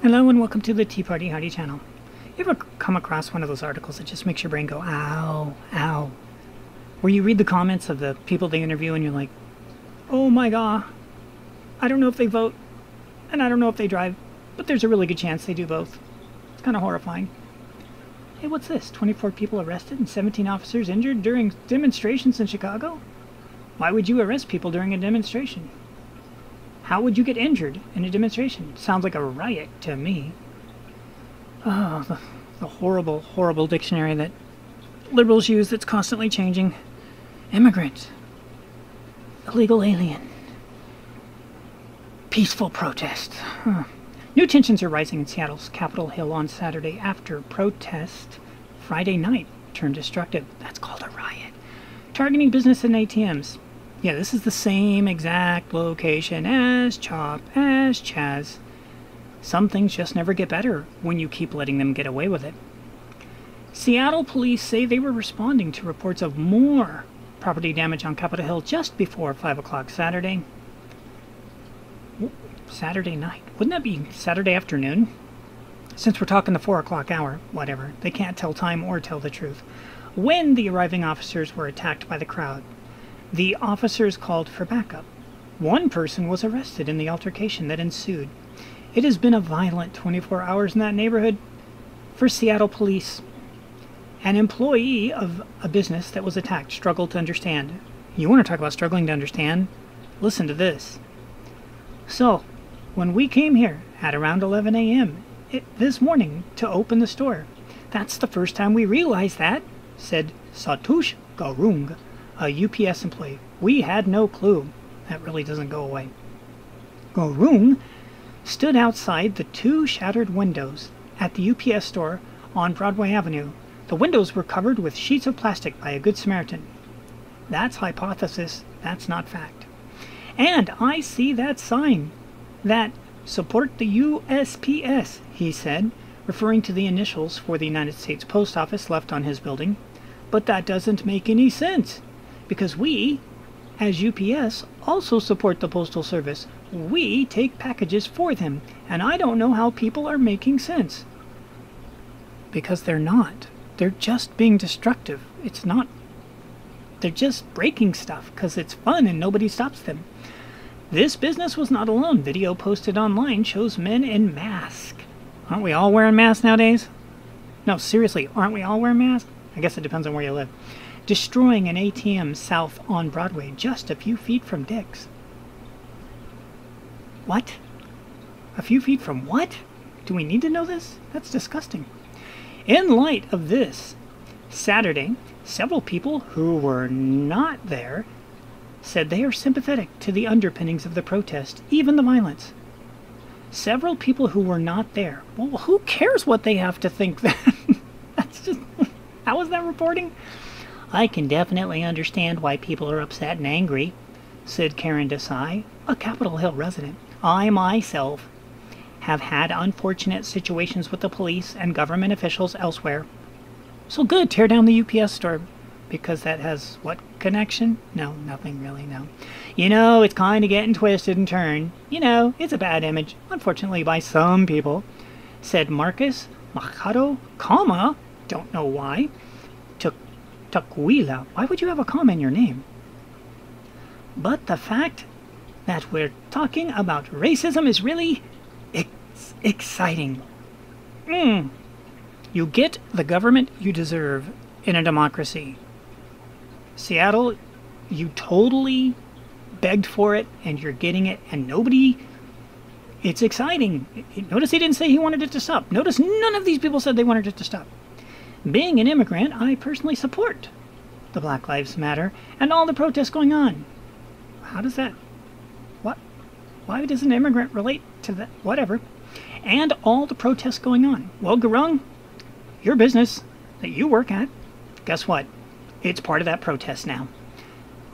Hello and welcome to the Tea Party Howdy channel. You ever come across one of those articles that just makes your brain go, ow, ow? Where you read the comments of the people they interview and you're like, oh my god, I don't know if they vote, and I don't know if they drive, but there's a really good chance they do both. It's kind of horrifying. Hey, what's this? 24 people arrested and 17 officers injured during demonstrations in Chicago? Why would you arrest people during a demonstration? How would you get injured in a demonstration? Sounds like a riot to me. Oh, the horrible, horrible dictionary that liberals use that's constantly changing. Immigrant. Illegal alien. Peaceful protest. New tensions are rising in Seattle's Capitol Hill on Saturday after protest Friday night turned destructive. That's called a riot. Targeting business and ATMs. Yeah, this is the same exact location as CHOP, as CHAZ. Some things just never get better when you keep letting them get away with it. Seattle police say they were responding to reports of more property damage on Capitol Hill just before 5 o'clock Saturday. Saturday night. Wouldn't that be Saturday afternoon? Since we're talking the 4 o'clock hour, whatever. They can't tell time or tell the truth. When the arriving officers were attacked by the crowd, the officers called for backup. One person was arrested in the altercation that ensued. It has been a violent 24 hours in that neighborhood for Seattle police. An employee of a business that was attacked struggled to understand. You want to talk about struggling to understand? Listen to this. So, when we came here at around 11 a.m. This morning to open the store, that's the first time we realized that, said Satush Garung, a UPS employee. We had no clue. That really doesn't go away. Garung stood outside the two shattered windows at the UPS store on Broadway Avenue. The windows were covered with sheets of plastic by a Good Samaritan. That's hypothesis. That's not fact. And I see that sign. That support the USPS, he said, referring to the initials for the United States Post Office left on his building. But that doesn't make any sense. Because we, as UPS, also support the Postal Service. We take packages for them, and I don't know how people are making sense. Because they're not. They're just being destructive. It's not. They're just breaking stuff because it's fun and nobody stops them. This business was not alone. Video posted online shows men in masks. Aren't we all wearing masks nowadays? No, seriously, aren't we all wearing masks? I guess it depends on where you live. Destroying an ATM south on Broadway, just a few feet from Dick's. What? A few feet from what? Do we need to know this? That's disgusting. In light of this, Saturday, several people who were not there said they are sympathetic to the underpinnings of the protest, even the violence. Several people who were not there. Well, who cares what they have to think then? That's just... How is that reporting? I can definitely understand why people are upset and angry, said Karen Desai, a Capitol Hill resident. I myself have had unfortunate situations with the police and government officials elsewhere. So good, tear down the UPS store. Because that has what connection? No, nothing really, no. You know, it's kind of getting twisted and turned. You know, it's a bad image, unfortunately, by some people, said Marcus Machado, comma, don't know why, Takwila. Why would you have a comma in your name? But the fact that we're talking about racism is really exciting. You get the government you deserve in a democracy. Seattle, you totally begged for it, and you're getting it, and nobody... It's exciting. Notice he didn't say he wanted it to stop. Notice none of these people said they wanted it to stop. Being an immigrant, I personally support the Black Lives Matter and all the protests going on. How does that... What? Why does an immigrant relate to that? Whatever. And all the protests going on. Well, Garung, your business that you work at, guess what? It's part of that protest now,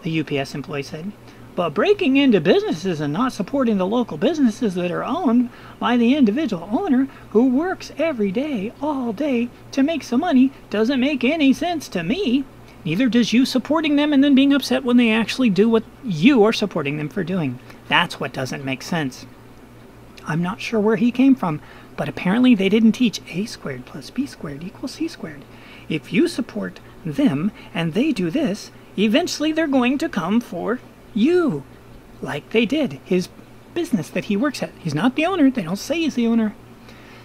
the UPS employee said. But breaking into businesses and not supporting the local businesses that are owned by the individual owner who works every day, all day, to make some money doesn't make any sense to me. Neither does you supporting them and then being upset when they actually do what you are supporting them for doing. That's what doesn't make sense. I'm not sure where he came from, but apparently they didn't teach a squared plus b squared equals c squared. If you support them and they do this, eventually they're going to come for you, like they did his business that he works at. He's not the owner. They don't say he's the owner.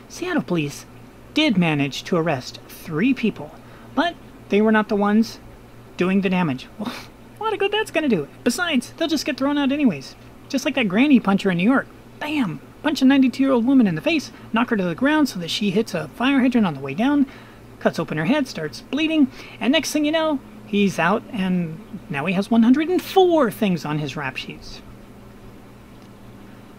Seattle police did manage to arrest 3 people, but they were not the ones doing the damage. Well, a lot of good that's going to do. Besides, they'll just get thrown out anyways. Just like that granny puncher in New York. Bam! Punch a 92-year-old woman in the face, knock her to the ground so that she hits a fire hydrant on the way down, cuts open her head, starts bleeding, and next thing you know, he's out, and now he has 104 things on his rap sheets.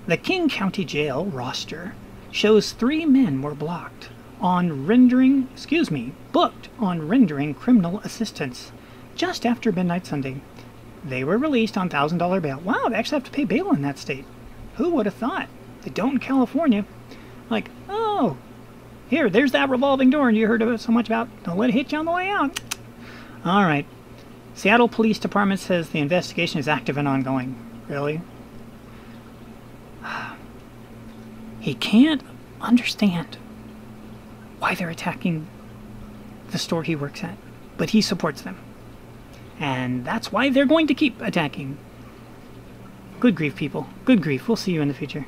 The King County Jail roster shows 3 men were booked on rendering criminal assistance just after midnight Sunday. They were released on $1,000 bail. Wow, they actually have to pay bail in that state. Who would have thought? They don't in California. Like, oh, here, there's that revolving door and you heard so much about. Don't let it hit you on the way out. All right. Seattle Police Department says the investigation is active and ongoing. Really? He can't understand why they're attacking the store he works at, but he supports them. And that's why they're going to keep attacking. Good grief, people. Good grief. We'll see you in the future.